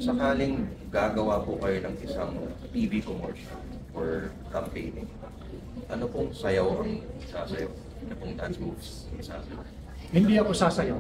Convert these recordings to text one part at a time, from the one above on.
Sakaling gagawa po kayo ng isang TV commercial or campaigning, ano pong sayaw ang sasayaw? Ano pong dance moves ang sasayaw? Hindi ako sasayaw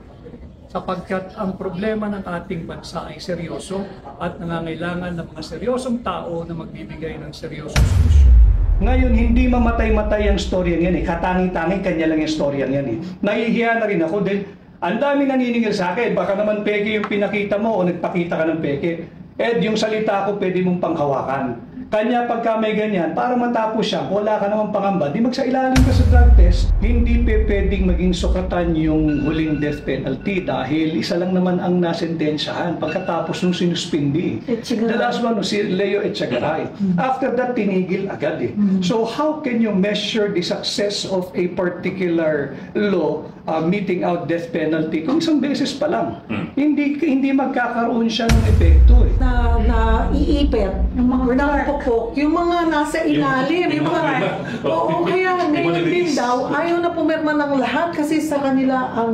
sapagkat ang problema ng ating bansa ay seryoso at nangangailangan ng mga seryosong tao na magbibigay ng seryosong solusyon. Ngayon, hindi mamatay-matay ang story yan eh. Katanging-tanging kanya lang yung story yan eh. Nahihiya na rin ako dahil ang dami naniningil sa akin. Baka naman peke yung pinakita mo o nagpakita ka ng peke. Yung salita ko pwede mong panghawakan. Kanya pagka may ganyan, para matapos siya, wala ka naman pangamba, di magsailalim ka sa drug test. Hindi pwedeng maging sukatan yung huling death penalty dahil isa lang naman ang nasentensyahan pagkatapos nung sinuspindi. The last one, si Leo Echegaray. After that, tinigil agad eh. So how can you measure the success of a particular law meeting out death penalty kung isang beses pa lang? Hindi magkakaroon siya ng epekto eh. Naiipit, or nakapupok, yung mga nasa ilalim, yung mga, oo, kaya ngayon din daw, ayaw na pumirma ng lahat kasi sa kanila ang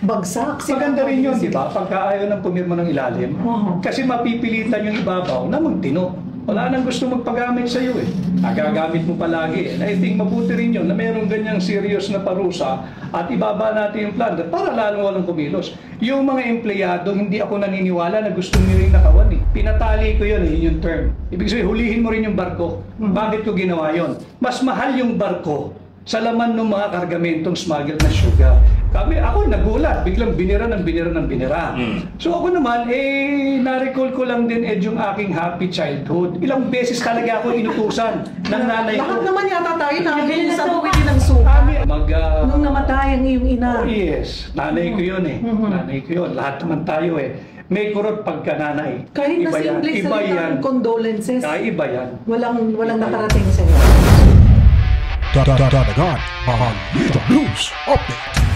bagsak. Maganda rin yun, di ba? Pagka ayaw ng pumirma ng ilalim, kasi mapipilitan yung ibabaw na magtino. Wala nang gusto magpagamit sa iyo eh. Gagamit mo palagi. And I think mabuti rin yun na mayroong ganyang serious na parusa at ibaba natin yung plan para lalong walang kumilos. Yung mga empleyado, hindi ako naniniwala na gusto nilang nakawan eh. Pinatali ko yun eh, yung term. Ibig sabihin, hulihin mo rin yung barko. Bakit ko ginawa yun? Mas mahal yung barko sa laman ng mga kargamentong smuggled na sugar. Ako nagulat, biglang binira. So ako naman, na-recall ko lang din yung aking happy childhood. Ilang beses talaga ako inutusan ng nanay ko. Lahat naman yata tayo nabili sa buwili ng suka. Nung namatay ang iyong ina. Oh yes, nanay ko yun eh. Nanay ko yun, lahat naman tayo eh. May kurot pagka-nanay. Kahit na simple salita ng condolences. Iba yan. Walang nakarating sa iyo. Dadagan ang Lito News Update.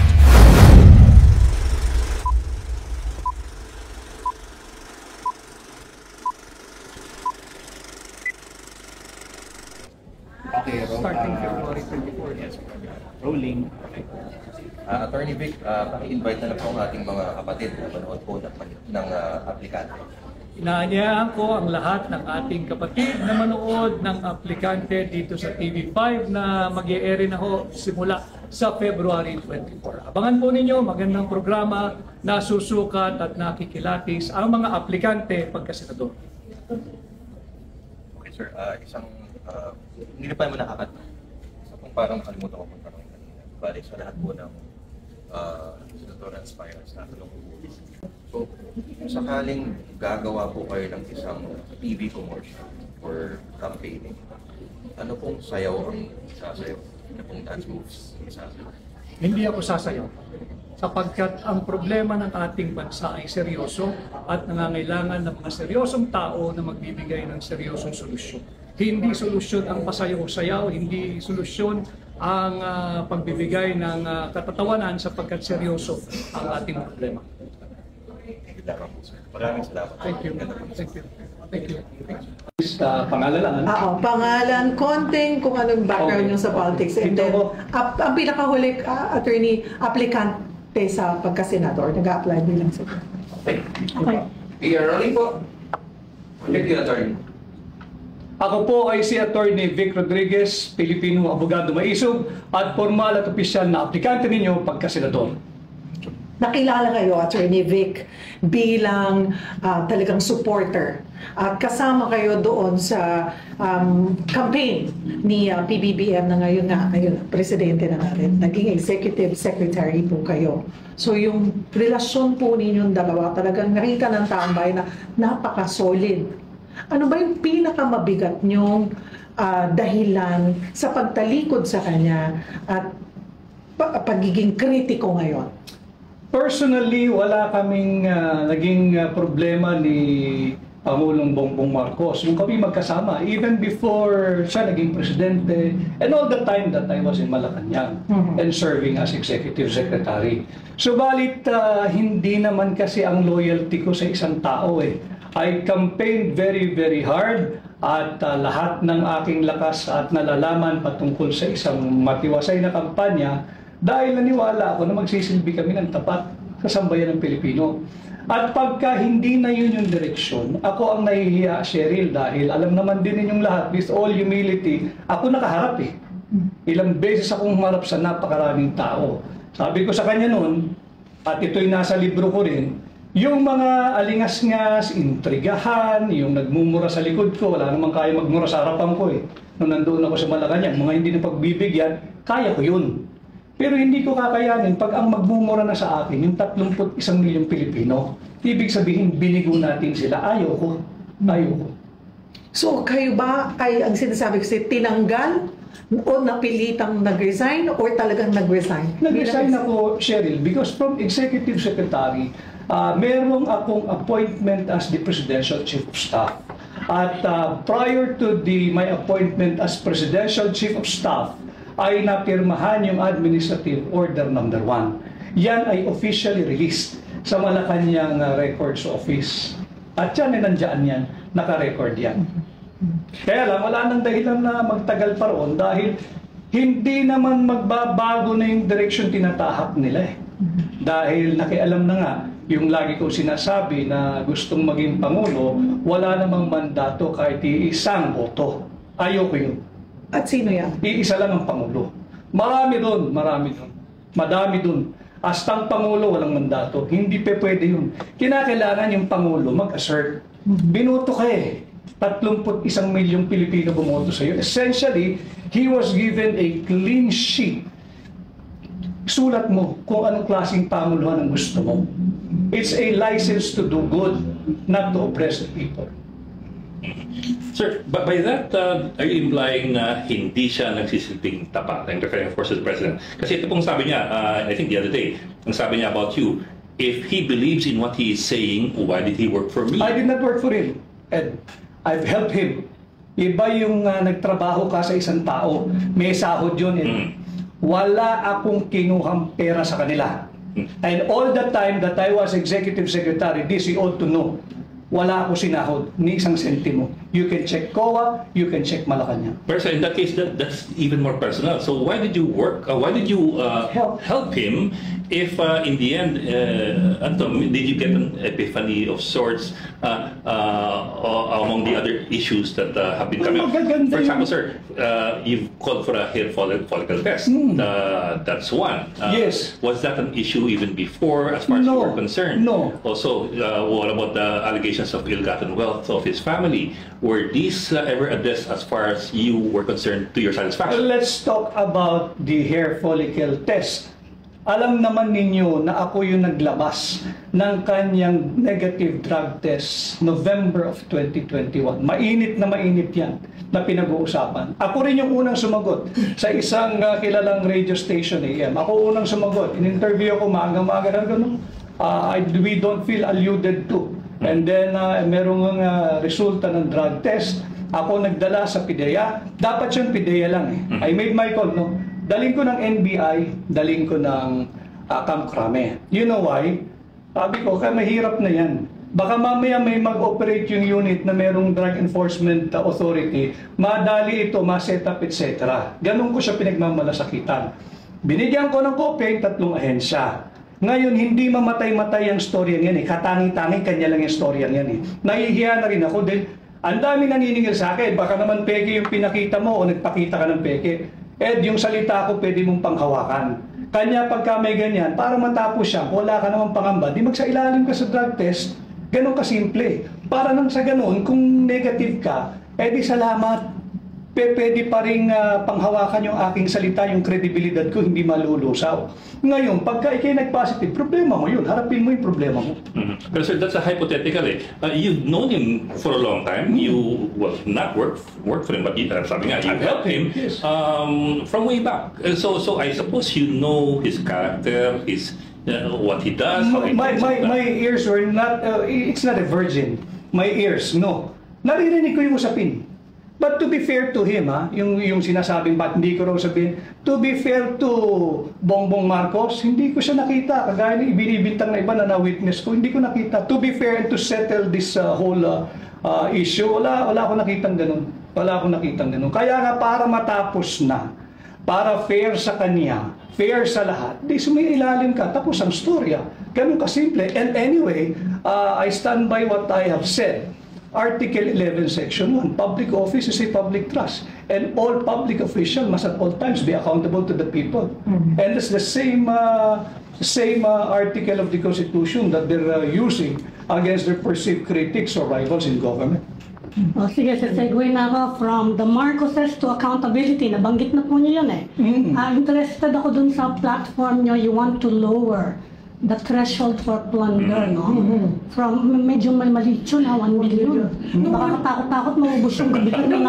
Okay, Starting February 24, yes. rolling. Okay. Attorney Vic, paki-invite na lang po ang ating mga kapatid na manood po ng aplikante. Inaanyayahan ko ang lahat ng ating kapatid na manood ng aplikante dito sa TV5 na mag-i-air na ho simula sa February 24. Abangan po ninyo, magandang programa na susukat at nakikilatis ang mga aplikante pagkasenador. Okay sir, hindi na pa naman nakakat. Kung parang nakalimutan ko kung parang kanina. Balik sa lahat po ng senatorial aspirants na tulong po. So, sakaling gagawa po kayo ng isang TV commercial or campaigning, ano pong sayaw ang sasayaw? Ano pong dance moves ang sasayaw? Hindi ako sasayaw sapagkat ang problema ng ating bansa ay seryoso at nangangailangan ng mga seryosong tao na magbibigay ng seryosong solusyon. Hindi solusyon ang pasayaw-sayaw, hindi solusyon ang pagbibigay ng katatawanan sapagkat seryoso ang ating problema. Maraming salamat. Thank you. Thank you. Pangalan lang. Pangalan, konting kung anong background nyo sa politics. And then, ang pinakahuli, attorney, aplikante sa pagka-senador, nag-a-apply bilang sa. Okay. PR rolling po. Thank you, attorney. Ako po ay si Attorney Vic Rodriguez, Pilipino abogado maisog at formal at opisyal na aplikante ninyo pagka-senador. Nakilala kayo, Attorney Vic, bilang talagang supporter. At kasama kayo doon sa campaign ni PBBM na ngayon presidente na natin. Naging executive secretary po kayo. So yung relasyon po ninyong dalawa, talagang nakita ng taong bayan na napaka-solid. Ano ba yung pinakamabigat nyong dahilan sa pagtalikod sa kanya at pagiging kritiko ngayon? Personally, wala kaming naging problema ni Pangulong Bongbong Marcos. Yung kami magkasama, even before siya naging presidente, and all the time that I was in Malacanang and serving as executive secretary. So, balit hindi naman kasi ang loyalty ko sa isang tao eh. I campaigned very, very hard at lahat ng aking lakas at nalalaman patungkol sa isang matiwasay na kampanya dahil naniwala ako na magsisilbi kami ng tapat sa sambayan ng Pilipino. At pagka hindi na yun yung direksyon, ako ang nahihiya, Cheryl, dahil alam naman din ninyong lahat, with all humility, ako nakaharap eh. Ilang beses akong humarap sa napakaraming tao. Sabi ko sa kanya noon, at ito'y nasa libro ko rin, yung mga alingas-ngas, intrigahan, yung nagmumura sa likod ko, wala namang kaya magmura sa harapan ko eh. Nung nandoon ako sa Malacanang, mga hindi na pagbibigyan, kaya ko yun. Pero hindi ko kakayanin pag ang magmumura na sa akin, yung 31 milyong Pilipino. Ibig sabihin, binigo natin sila. Ayoko. Ayoko. So kayo ba ay ang sinasabi kasi tinanggal o napilitang nag-resign or talagang nag-resign? Nag-resign ako, Cheryl, because from Executive Secretary, merong akong appointment as the Presidential Chief of Staff. At prior to my appointment as Presidential Chief of Staff, ay napirmahan yung Administrative Order number 1. Yan ay officially released sa Malacanang Records Office. At yan ay nandiyan yan, naka-record yan. Kaya lang, wala nang dahilan na magtagal pa roon dahil hindi naman magbabago na yung direksyon tinatahak nila eh. Dahil nakialam na nga, yung lagi ko sinasabi na gustong maging Pangulo, wala namang mandato kahit isang boto. Ayoko yun. At sino yan? Iisa lang ang Pangulo. Marami doon, marami doon. Madami doon. Hastang Pangulo, walang mandato. Hindi pa pwede yun. Kinakailangan yung Pangulo mag-assert. Binoto ka eh. 31 milyong Pilipino bumoto sa iyo. Essentially, he was given a clean sheet. Sulat mo kung anong klaseng panguluhan ang gusto mo. It's a license to do good, not to oppress the people. Sir, but by that, are you implying na hindi siya nagsisilbing tapat? I'm referring, of course, to the President. Kasi ito pong sabi niya, I think the other day, ang sabi niya about you, if he believes in what he is saying, why did he work for me? I did not work for him, Ed. I've helped him. Iba yung nagtrabaho ka sa isang tao, may sahod yun. Wala akong kinuhang pera sa kanila. And all the time that I was Executive Secretary, this you ought to know. Wala ako sinahod, ni isang sentimo. You can check COA, you can check Malacanang. But in that case, that's even more personal. So why did you work? Why did you help him? If in the end, did you get an epiphany of sorts among the other issues that have been coming up? For example, sir, you've called for a hair follicle test. That's one. Yes. Was that an issue even before, as far as you were concerned? No. Also, what about the allegations of ill-gotten wealth of his family? Were these ever addressed as far as you were concerned to your satisfaction? Let's talk about the hair follicle test. Alam naman ninyo na ako yung naglabas ng kanyang negative drug test November of 2021. Mainit yan na pinag-uusapan. Ako rin yung unang sumagot sa isang kilalang radio station AM. Ako unang sumagot. In-interview ako maaga-maaga na gano'n. We don't feel alluded to. And then merong resulta ng drug test. Ako nagdala sa PIDEA. Dapat yung PIDEA lang eh. I made my call, no? Daling ko ng NBI, daling ko ng Camp Crame. You know why? Sabi ko, kaya mahirap na yan. Baka mamaya may mag-operate yung unit na merong Drug Enforcement Authority, madali ito, ma-set up, etc. Ganun ko siya pinagmamalasakitan. Binigyan ko ng kopya yung 3 ahensya. Ngayon, hindi mamatay-matay ang storya yan eh. Katangi-tangi, kanya lang yung storya yan eh. Nahihiya na rin ako din. Ang dami naniningil sa akin, baka naman peke yung pinakita mo o nagpakita ka ng peke. Ed, yung salita ko pwede mong panghawakan. Kanya pagka may ganyan, para matapos siya, wala ka namang pangamba, di magsailalim ka sa drug test, ganun kasimple. Para nang sa ganun, kung negative ka, edi salamat. Pwede pa rin panghawakan yung aking salita, yung kredibilidad ko, hindi malulusaw. Ngayon, pagka ikay nag-positive, problema mo yun. Harapin mo yung problema mo. Pero sir, that's a hypothetical eh. You've known him for a long time. You, well, not work for him, but sabi nga, you helped him yes. From way back. So I suppose you know his character, his what he does, how he My ears were not, it's not a virgin. My ears, no. Naririnig ko yung usapin. But to be fair to him, yung sinasabing ba't hindi ko raw sabihin, to be fair to Bongbong Marcos, hindi ko siya nakita. Kagaya ng ibinibintang na iba na na-witness ko, hindi ko nakita. To be fair and to settle this whole issue, wala akong nakitang ganun. Wala akong nakitang ganun. Kaya nga para matapos na, para fair sa kanya, fair sa lahat, di sumailalim ka, tapos ang storya. Ganun kasimple. And anyway, I stand by what I have said. Article 11, Section 1, public office is a public trust, and all public officials must at all times be accountable to the people. And it's the same article of the Constitution that they're using against their perceived critics or rivals in government. O sige, segue na ako from the Marcoses to accountability. Nabanggit na po niyo yun eh. Interested ako dun sa platform niyo, you want to lower the threshold for plunder, no? From medyo may maliit yun, 1 million. Baka katakot-takot maubos yung gabi ko na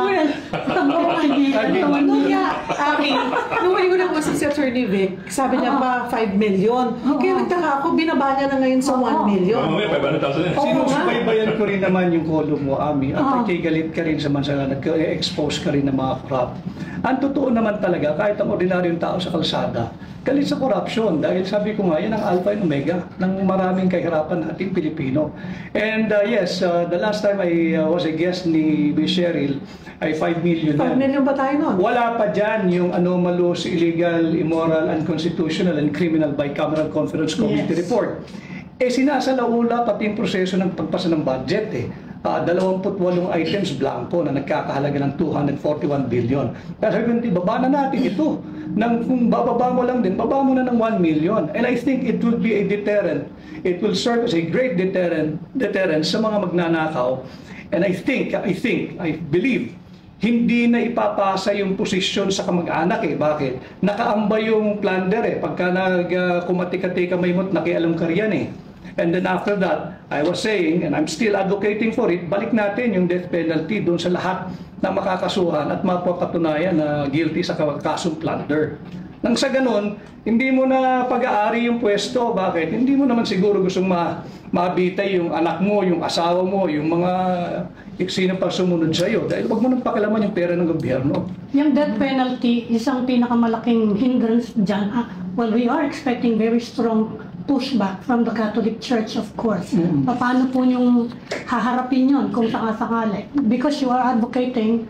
Nung ko na po si Attorney Vic, sabi niya pa 5 million. Kaya nagtaka ako, binaba niya na ngayon sa 1 million. May 500,000 eh. Sinusubaybayan ko rin naman yung column mo, Ami, at galit ka rin sa mansala, nag-expose ka rin ng mga corrupt. Ang totoo naman talaga, kahit ang ordinaryong tao sa kalsada, galit sa corruption dahil sabi ko nga, yan ang alpha and omega ng maraming kahirapan nating Pilipino. And yes, the last time I was a guest ni Cheryl, ay 5 million 5 million ba tayo nun? Wala pa dyan yung anomalous, illegal, immoral, unconstitutional, and criminal bicameral conference committee report. Sinasalaula pati yung proseso ng pagpasa ng budget eh. 28 items blanco na nagkakahalaga ng 241 billion. Kaya sabi ko, baba na natin ito. Kung bababa mo lang din, baba mo na ng 1 million. And I think it will be a deterrent. It will serve as a great deterrent sa mga magnanakaw. And I believe, hindi na ipapasa yung posisyon sa kamag-anak eh. Bakit? Nakaambay yung plunder eh. Pagka kumatika-tika may mot, nakialam ka riyan eh. And then after that, I was saying, and I'm still advocating for it, balik natin yung death penalty doon sa lahat na makakasuhan at mapapatunayan na guilty sa kasong plunder. Nang sa ganun, hindi mo na pag-aari yung pwesto. Bakit? Hindi mo naman siguro gustong mabitay yung anak mo, yung asawa mo, yung mga sino pang sumunod sa iyo. Dahil wag mo nang pakialaman yung pera ng gobyerno. Yung death penalty, isang pinakamalaking hindrance dyan. Well, we are expecting very strong pushback from the Catholic Church, of course. Paano po yung haharapin yun kung sakasakali? Because you are advocating,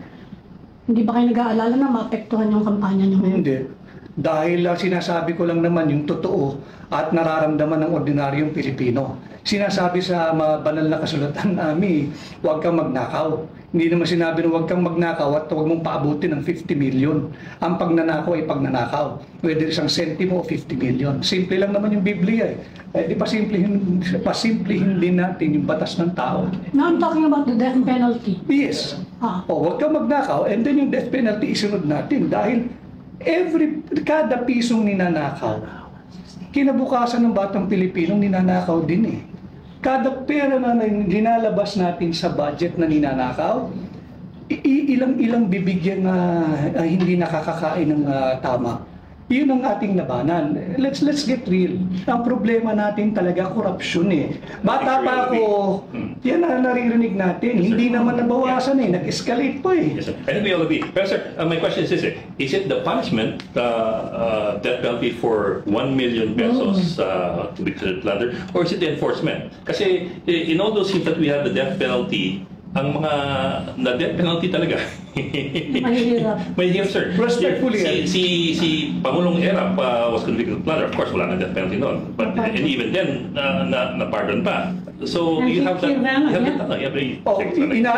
hindi ba kayo nag-aalala na maapektuhan yung kampanya nyo? Hindi. Dahil sinasabi ko lang naman yung totoo at nararamdaman ng ordinaryong Pilipino. Sinasabi sa banal na kasulatan namin, huwag kang magnakaw. Hindi naman sinabi na huwag kang magnakaw at huwag mong paabutin ng 50 million. Ang pagnanakaw ay pagnanakaw. Whether isang sentimo o 50 million. Simple lang naman yung Biblia eh. Di pasimplihin din natin yung batas ng tao. Now I'm talking about the death penalty. Yes. Huwag kang magnakaw and then yung death penalty isunod natin dahil kada pisong ninanakaw, kinabukasan ng batang Pilipinong ninanakaw din eh. Kada pera na dinalabas natin sa budget na ninanakaw, ilang bibigyan na hindi nakakakain ng tama. Yun ang ating labanan. Let's get real. Ang problema natin talaga korupsyon eh. Bata pa ako, yan na naririnig natin. Hindi naman nabawasan eh. Nag-escalate pa eh. Yes, sir. I think we all agree. Pero sir, my question is this, is it the punishment, death penalty for 1 million pesos to be plundered, or is it the enforcement? Kasi in all those things that we have the death penalty, ang mga na death penalty talaga. Mahirap, sir. Respectfully. Si Pangulong Erap was convicted of plunder. Of course, wala na death penalty noon. But and even then, na-pardon pa. So, you have that.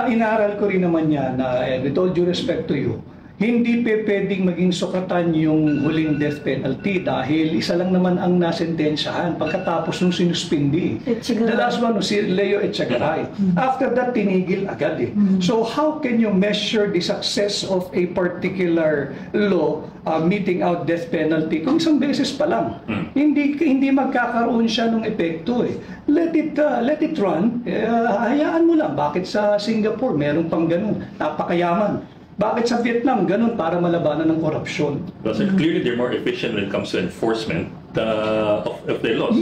Inaral ko rin naman yan na with all due respect to you, hindi pwedeng maging sukatan yung huling death penalty dahil isa lang naman ang nasentensyahan pagkatapos nung sinuspindi. The last one was si Leo Echegaray. After that, tinigil agad eh. So how can you measure the success of a particular law meeting out death penalty kung isang beses pa lang? Hindi magkakaroon siya ng epekto eh. Let it run. Hayaan mo lang. Bakit sa Singapore meron pang ganun? Napakayaman. Bakit sa Vietnam ganun para malabanan ng korupsyon? Well, sir, clearly they're more efficient when it comes to enforcement of their laws.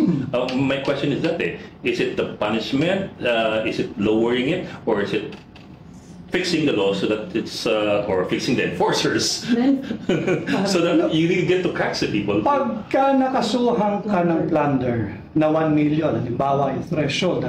My question is that is it the punishment, is it lowering it, or is it fixing the law so that it's or fixing the enforcers so that you really get to catch the people? Pagka nakasuhan ka ng plunder na 1 million, halimbawa yung threshold,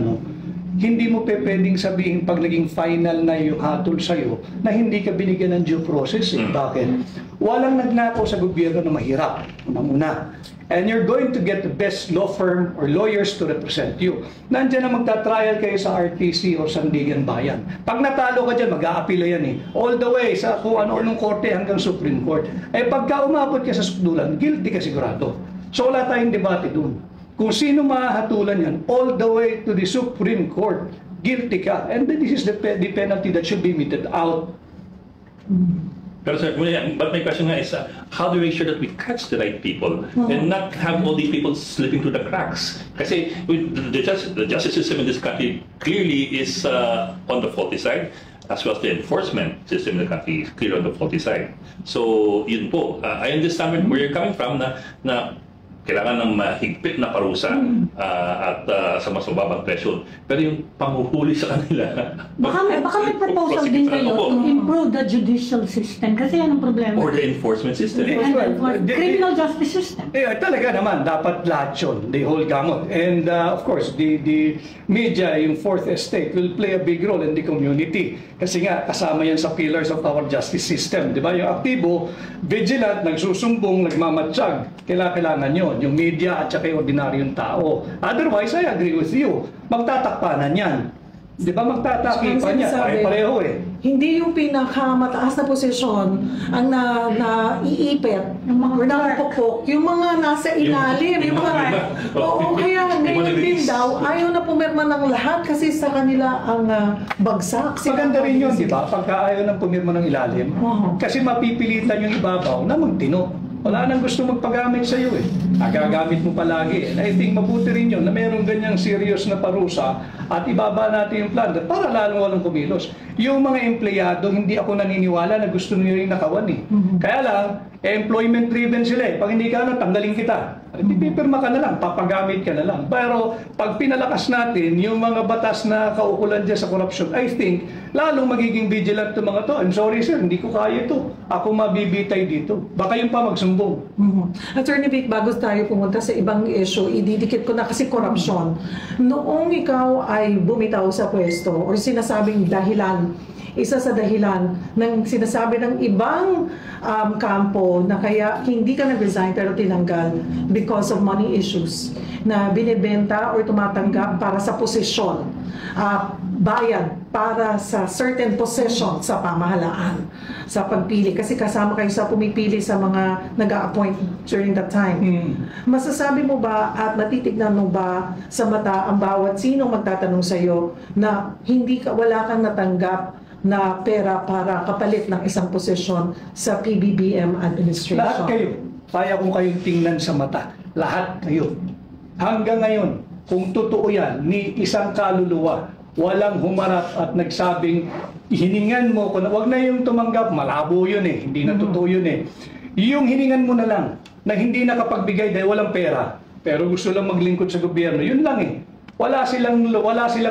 hindi mo pwedeng sabihin pag naging final na yung hatol sa'yo na hindi ka binigyan ng due process. Bakit? Walang nagnakaw sa gobyerno na mahirap. Una. And you're going to get the best law firm or lawyers to represent you. Nandiyan na magta-trial kayo sa RTC o Sandigan Bayan. Pag natalo ka dyan, mag-a-apila yan eh. All the way sa kung ano-anong korte hanggang Supreme Court. Eh pagka umabot ka sa sukdulan, guilty ka sigurado. So wala tayong debate dun. Kung sino mahahatulan yan, all the way to the Supreme Court, guilty ka. And this is the penalty that should be meted out. Pero sir, but my question nga is, how do we make sure that we catch the right people and not have all these people slipping through the cracks? Kasi the justice system in this country clearly is on the faulty side, as well as the enforcement system in the country is clearly on the faulty side. So, yun po. I understand where you're coming from na kailangan ng mahigpit na parusa at sa mas mababang threshold. Pero yung panghuhuli sa kanila... Baka may proposal din kayo to improve the judicial system kasi yan ang problema. Or the enforcement system. And criminal justice system. Talaga naman, dapat lahat yun, the whole gamut. And of course, the media, yung fourth estate, will play a big role in the community. Kasi nga, kasama yan sa pillars of our justice system. Di ba? Yung aktibo, vigilant, nagsusumbong, nagmamatsyag, kailangan yun. Yung media at saka yung ordinaryong tao. Otherwise, I agree with you. Magtatakpanan yan. Di ba magtatakipan niya? Pare-pareho eh. Hindi yung pinakamataas na posisyon ang naiipit or nakapukpok, yung mga nasa ilalim, yung mga... Oo, kaya ngayon din daw, ayaw na pumirma ng lahat kasi sa kanila ang bagsak. Maganda rin yun, di ba? Pagka ayaw ng pumirma ng ilalim, kasi mapipilitan yung ibabaw na magtino. Wala nang gusto magpagamit sa iyo eh. Gagamit mo palagi. And I think mabuti rin yun na mayroong ganyang serious na parusa at ibaba natin yung plan para lalong walang kumilos. Yung mga empleyado, hindi ako naniniwala na gusto nyo rin nakawan eh. Kaya lang, employment driven sila eh. Pag hindi ka tanggalin kita. Pipirma ka na lang, papagamit ka na lang. Pero pag pinalakas natin yung mga batas na kaukulan dyan sa corruption, I think, lalong magiging vigilant itong mga to. I'm sorry sir, hindi ko kaya ito. Ako mabibitay dito. Baka yung pa magsumbong. Attorney Vic, bago tayo pumunta sa ibang issue, ididikit ko na kasi corruption. Noong ikaw ay bumitaw sa pwesto or sinasabing dahilan, isa sa dahilan ng sinasabi ng ibang kampo na kaya hindi ka nag-resign pero tinanggal because of money issues na binibenta or tumatanggap para sa posisyon, bayad para sa certain possession sa pamahalaan, sa pagpili. Kasi kasama kayo sa pumipili sa mga nag-a-appoint during that time. Masasabi mo ba at natitignan mo ba sa mata ang bawat sino magtatanong sa iyo na wala kang natanggap na pera para kapalit ng isang posisyon sa PBBM administration? Lahat kayo. Kaya kong kayong tingnan sa mata. Lahat kayo. Hanggang ngayon, kung totoo yan, ni isang kaluluwa, walang humarap at nagsabing, hiningan mo ko na, wag na yung tumanggap, malabo yun eh, hindi na totoo yun eh. Yung hiningan mo na lang, na hindi nakapagbigay dahil walang pera, pero gusto lang maglingkod sa gobyerno, yun lang eh. Wala silang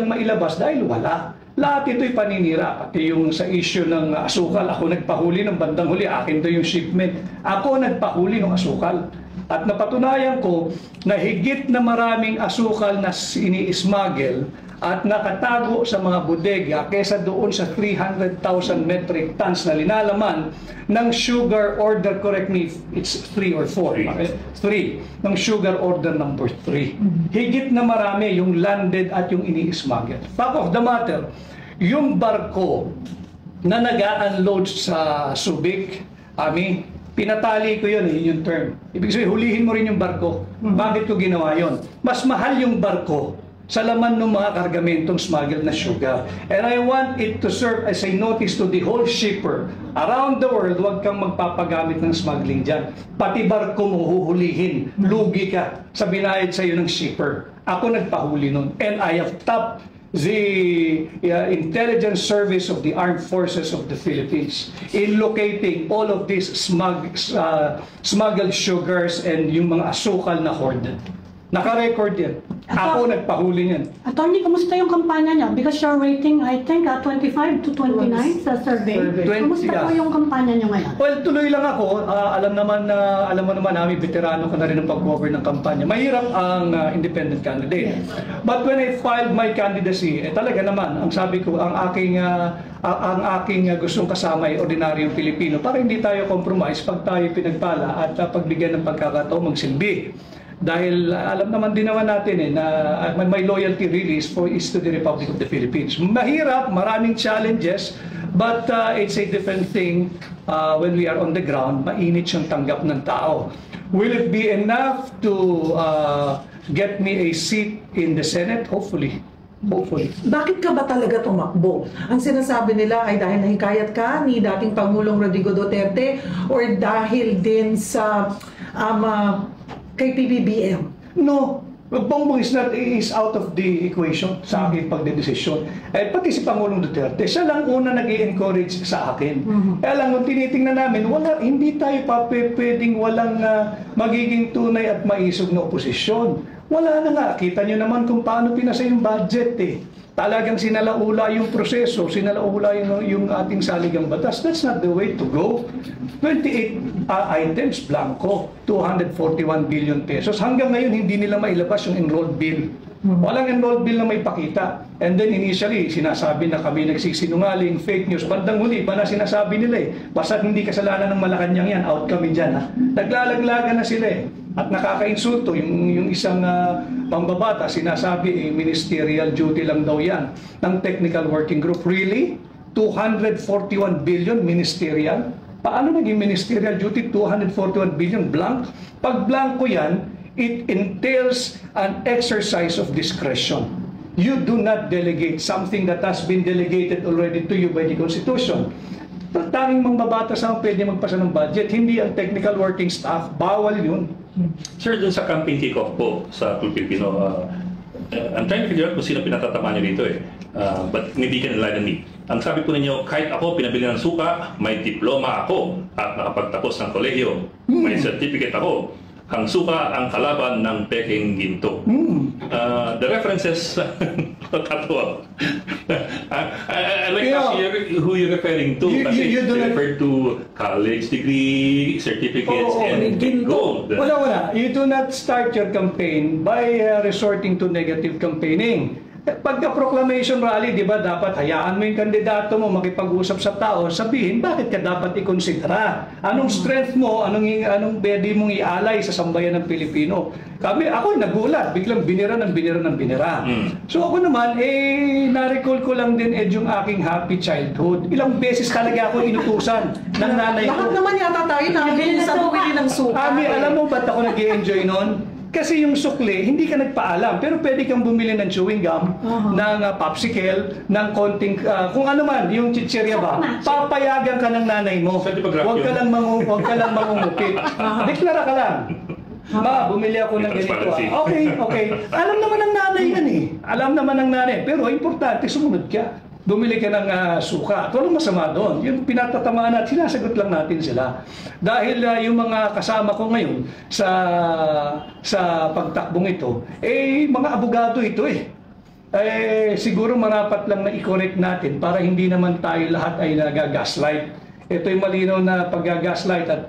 mailabas dahil wala. Lahat ito'y paninira, pati yung sa issue ng asukal. Ako nagpahuli ng bandang huli, akin to yung shipment. Ako nagpahuli ng asukal. At napatunayan ko na higit na maraming asukal na ini-smuggle at nakatago sa mga bodega kesa doon sa 300,000 metric tons na linalaman ng sugar order, correct me if it's 3 or 4, 3, ng sugar order number 3. Higit na marami yung landed at yung ini-smuggle. Fact of the matter, yung barko na nag-a-unload sa Subic, pinatali ko yun, yung term. Ibig sabihin, hulihin mo rin yung barko. Bakit ko ginawa yun? Mas mahal yung barko sa laman ng mga kargamentong smuggled na sugar. And I want it to serve as a notice to the whole shipper around the world, huwag kang magpapagamit ng smuggling dyan. Pati barko mo huhulihin, lugi ka sa binayad sa iyo ng shipper. Ako nagpahuli nun. And I have tapped the intelligence service of the armed forces of the Philippines in locating all of these smuggled sugars and yung mga asukal na hoarded. Naka-record yan. Ako nagpahuli niyan. Attorney, kamusta yung kampanya niya? Because you're rating, I think, 25 to 29 sa survey. 20, Kamusta yeah. po yung kampanya niyo ngayon? Well, tuloy lang ako. Alam mo naman namin, veterano ko na rin ng pag-cover ng kampanya. Mahirap ang independent candidate. But when I filed my candidacy, talaga naman, ang sabi ko, ang aking gustong kasama ay ordinaryong Pilipino para hindi tayo compromise pag tayo pinagpala at pagbigyan ng pagkakataon magsilbi. Dahil alam naman din naman natin na my loyalty really is to the Republic of the Philippines. Mahirap, maraming challenges, but it's a different thing when we are on the ground. Mainit siyang tanggap ng tao. Will it be enough to get me a seat in the Senate? Hopefully. Hopefully. Bakit ka ba talaga tumakbo? Ang sinasabi nila ay dahil nahikayat ka ni dating Pangulong Rodrigo Duterte or dahil din sa kay PBBM? No. Bongbong is out of the equation sa aking pagdedesisyon. Pati si Pangulong Duterte, siya lang una nag-i-encourage sa akin. Kaya lang, kung tinitingnan namin, hindi tayo pwedeng walang magiging tunay at maisog na oposisyon. Wala na nga. Kita nyo naman kung paano pinasa yung budget Talagang sinalaula yung proseso, sinalaula yung ating saligang batas. That's not the way to go. 28 items, blanco, 241 billion pesos. Hanggang ngayon, hindi nila mailabas yung enrolled bill. Walang enrolled bill na may pakita. And then initially, sinasabi na kami nagsisinungaling, fake news. Bandang huli, pa na sinasabi nila basta hindi kasalanan ng Malacanang yan, out kami dyan. Naglalaglagan na sila At nakakainsulto, yung isang pambabata, sinasabi, ministerial duty lang daw yan ng technical working group. Really? 241 billion ministerial? Paano naging ministerial duty? 241 billion blank? Pag blanco yan, it entails an exercise of discretion. You do not delegate something that has been delegated already to you by the Constitution. Tanging mangbabatas ang pwede magpasa ng budget, hindi ang technical working staff. Bawal yun. Sir, dun sa campaign kick-off po sa Club Pilipino, I'm trying to figure out kung sino pinatatama niyo dito but maybe you can enlighten me. Ang sabi po ninyo, kahit ako pinabili ng suka, may diploma ako at nakapagtapos ng kolehiyo. May certificate ako. Ang suka ang kalaban ng peking ginto. The references, nakakatawa. I like to hear who you're referring to. Kasi you refer to college degree, certificates, and gold. Wala. You do not start your campaign by resorting to negative campaigning. Pagka-proclamation rally, di ba, dapat hayaan mo yung kandidato mo makipag-usap sa tao, sabihin, bakit ka dapat ikonsidera? Anong strength mo? Anong pwede mong ialay sa sambayan ng Pilipino? Ako nagulat, biglang binira. So ako naman, na-recall ko lang din yung aking happy childhood. Ilang beses talaga ako inutusan ng nanay ko. Lahat naman yata tayo nabili sa bumili ng suka. Alam mo ba't ako nag-i-enjoy noon? Kasi yung sukli, hindi ka nagpaalam, pero pwede kang bumili ng chewing gum, ng popsicle, ng konting, kung ano man, yung chichirya ba, papayagan ka ng nanay mo. Huwag ka lang mangungupit. Deklara ka lang. Bumili ako ng ganito. Okay. Alam naman ng nanay yan Alam naman ng nanay. Pero importante, sumunod ka. Bumili ka ng suka. At walang masama doon. Yung pinatatamaan natin, sinasagot lang natin sila. Dahil yung mga kasama ko ngayon sa pagtakbong ito, mga abogado ito siguro marapat lang na i-correct natin para hindi naman tayo lahat ay nagagaslight. Ito yung malinaw na pag-gaslight at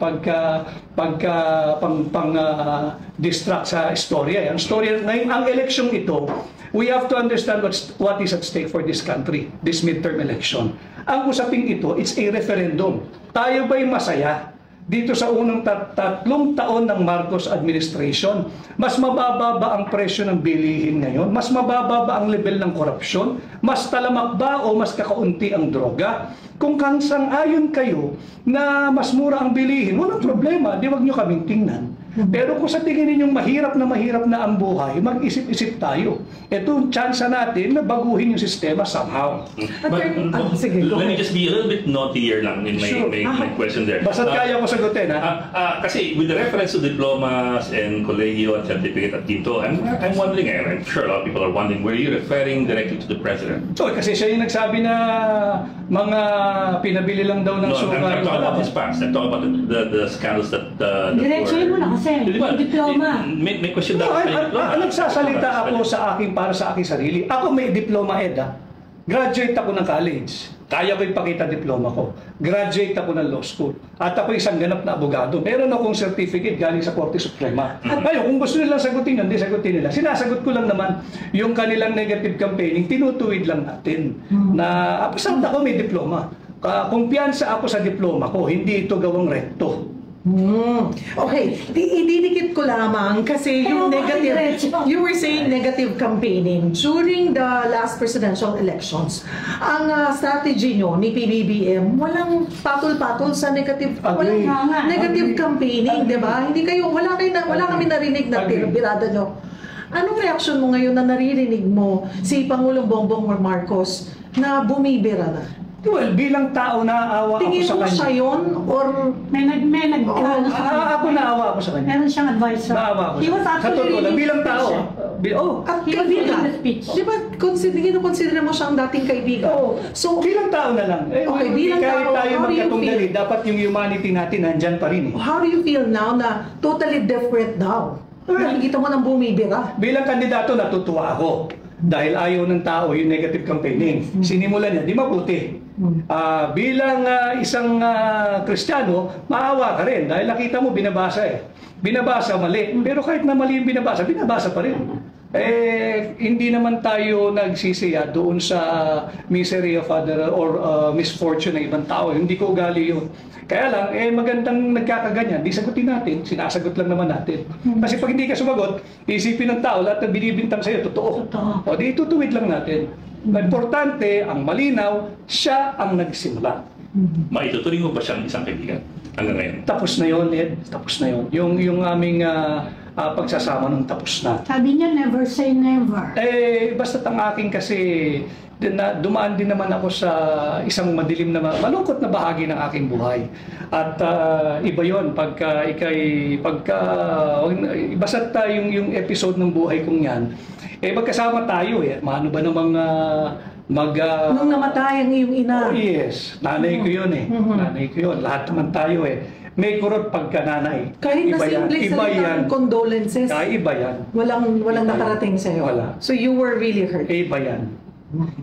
distract sa istorya. Ang istorya ngayon, ang eleksyong ito, we have to understand what is at stake for this country, this midterm election. Ang usaping ito, it's a referendum. Tayo ba'y masaya? Dito sa unang 3 taon ng Marcos administration, mas mababa ba ang presyo ng bilihin ngayon? Mas mababa ba ang level ng korupsyon? Mas talamak ba o mas kakaunti ang droga? Kung sang-ayon kayo na mas mura ang bilihin, walang problema, di wag nyo kaming tingnan. Pero kung sa tingin ninyong mahirap na ang buhay, mag-isip-isip tayo. Ito, chance natin na baguhin yung sistema somehow. Let me just be a little bit naughtier lang in my question there. Basta't kaya ko sagutin, kasi with the reference to diplomas and colegio and certificate at ginto, I'm wondering, I'm sure a lot of people are wondering, were you referring directly to the President? So, kasi siya yung nagsabi na mga pinabili lang daw ng suka. I'm talking about his past. I'm talking about the scandals that Diretsuhin mo na kasi kasi, Di ba? diploma. May question No, dapat may diploma. nagsasalita ako sa akin para sa aking sarili. Ako may diploma, Ed. Graduate ako ng college. Kaya ko ipakita diploma ko. Graduate ako ng law school. At ako isang ganap na abogado. Meron akong certificate galing sa Korte Suprema. At ngayon, kung gusto nilang sagutin yun, hindi sagutin nila. Sinasagot ko lang naman yung kanilang negative campaigning, tinutuwid lang natin. Na, basta ako may diploma. Kumpiyansa ako sa diploma ko, hindi ito gawang rekto. Okay, ididikit ko lamang kasi yung Pero bakit negative, diretso? you were saying negative campaigning during the last presidential elections. Ang strategy nyo ni PBBM, walang patol-patol sa negative, walang negative campaigning, di ba? Hindi kayo, wala kami narinig na birada nyo. Anong reaksyon mo ngayon na naririnig mo si Pangulong Bongbong Marcos na bumibira na? Well, bilang tao naawa ako Tingin sa mo kanya. siya yun? Or Ako naawa ako sa kanya. Meron siyang advisor. Naawa ako. He was Sa actually totoo lang, reading bilang the tao. speech, at He was reading kaibigan. the speech. Di ba, consider mo siyang dating kaibigan? So, Bilang tao na lang. Okay, bilang kahit tao, tayo how do you magkatunggali, feel? dapat yung humanity natin nandyan pa rin. how do you feel now na totally different now? Nakikita mo nang bumibira. Bilang kandidato, natutuwa ako. Dahil ayaw ng tao yung negative campaigning. Sinimulan niya, di mabuti. Bilang isang Kristiyano, maawa ka rin. Dahil nakita mo, binabasa eh. Binabasa mali. Pero kahit na mali yung binabasa pa rin. Hindi naman tayo nagsisiya doon sa misery of other or misfortune ng ibang tao. Hindi ko ugali yun. Kaya lang, magandang nagkakaganyan. Di sagutin natin. Sinasagot lang naman natin. Kasi pag hindi ka sumagot, isipin ng tao, lahat ng binibintang sa'yo, totoo. O di tutuwid lang natin. Importante, ang malinaw, siya ang nagsimula. Maituturing mo ba siyang isang kaibigan hanggang ngayon? Tapos na yun, Ed. Tapos na yun. Yung aming pagsasama nung tapos na. Sabi niya, never say never. Basta't ang akin kasi dumaan din naman ako sa isang madilim na malungkot na bahagi ng aking buhay. At iba yon basta't yung episode ng buhay kong yan, magkasama tayo Maano ba namang Nung namatay ang iyong ina. Oh yes, nanay ko yun Nanay ko yun. Lahat naman tayo May kurot pagka-nanay. Kahit na simple salitang condolences, Iba yan. walang nakarating sa'yo. Wala. So you were really hurt. Iba yan.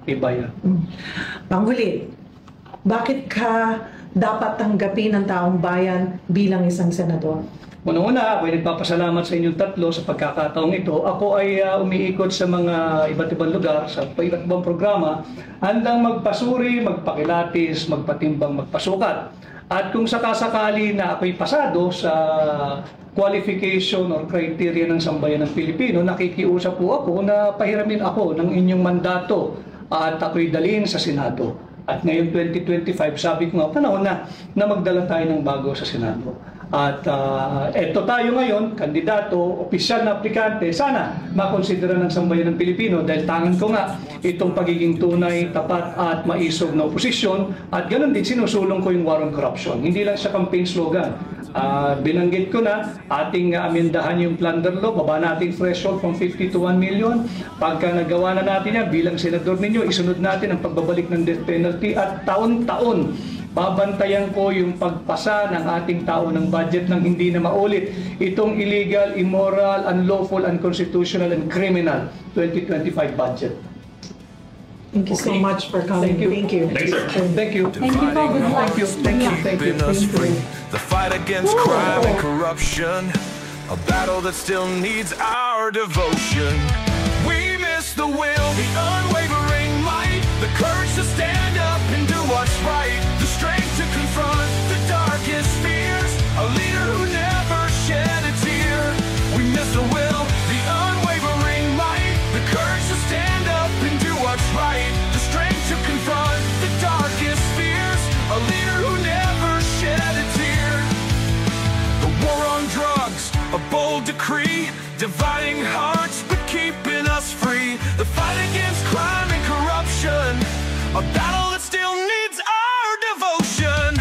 Iba yan. Panghuli, bakit ka dapat tanggapin ng taong bayan bilang isang senador? Una-una, ako ay nagpapasalamat sa inyong tatlo sa pagkakataong ito. Ako ay umiikot sa mga iba't ibang lugar, sa iba't ibang programa, handang magpasuri, magpakilatis, magpatimbang, magpasukat. At kung sakasakali na ako'y pasado sa qualification or criteria ng sambayan ng Pilipino, nakikiusap po ako na pahiramin ako ng inyong mandato at ako'y dalhin sa Senado. At ngayon 2025, sabi ko nga, panahon na magdala tayo ng bago sa Senado. At eto tayo ngayon, kandidato, opisyal na aplikante, sana makonsidera ng sambayan ng Pilipino dahil tangan ko nga itong pagiging tunay, tapat at maisog na oposisyon at ganoon din sinusulong ko yung war on corruption. Hindi lang sa campaign slogan. Binanggit ko na ating amendahan yung plunder law, baba natin threshold from 50 to 1 million. Pagka nagawa na natin yan bilang senador ninyo, isunod natin ang pagbabalik ng death penalty at taon-taon babantayan ko yung pagpasa ng ating tao ng budget nang hindi na maulit itong illegal, immoral, unlawful, unconstitutional, and criminal 2025 budget. Thank you so much for coming. Thank you. Thanks, sir. Thank you. Thank you po. Good luck. Thank you. Keeping us free. The fight against crime and corruption, a battle that still needs our devotion. We miss the will, the unwavering might, the courage to stand up and do what's right, the strength to confront the darkest fears, a leader who never shed a tear. We miss the will, the unwavering might, the courage to stand up and do what's right, the strength to confront the darkest fears, a leader who never shed a tear. The war on drugs, a bold decree, dividing hearts but keeping us free. The fight against crime and corruption, a battle that still needs our devotion.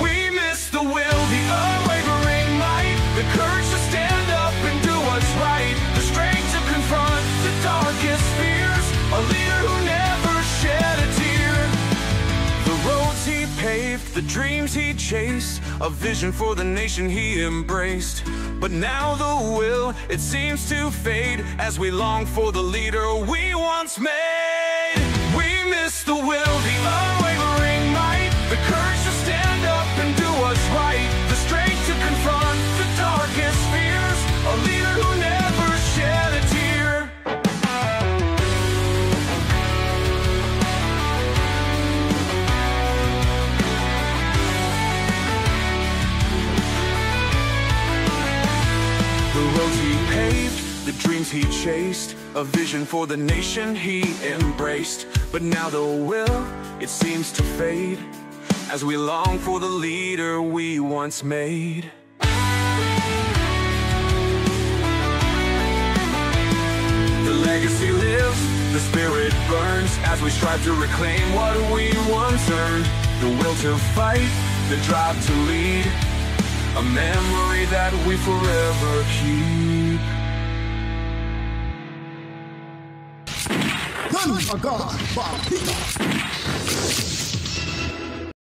We miss the will, the unwavering might, the courage to stand up and do what's right, the strength to confront the darkest fears, a leader who never shed a tear. The roads he paved, the dreams he chased, a vision for the nation he embraced. But now the will, it seems to fade, as we long for the leader we once made. We miss the will, the unwavering might, the courage to stand up and do what's right, the strength to confront the darkest fears, a leader who never shed a tear. The roads he paved, the dreams he chased, a vision for the nation he embraced. But now the will, it seems to fade, as we long for the leader we once made. The legacy lives, the spirit burns, as we strive to reclaim what we once earned. The will to fight, the drive to lead, a memory that we forever keep. Gun a God, Bob Peter.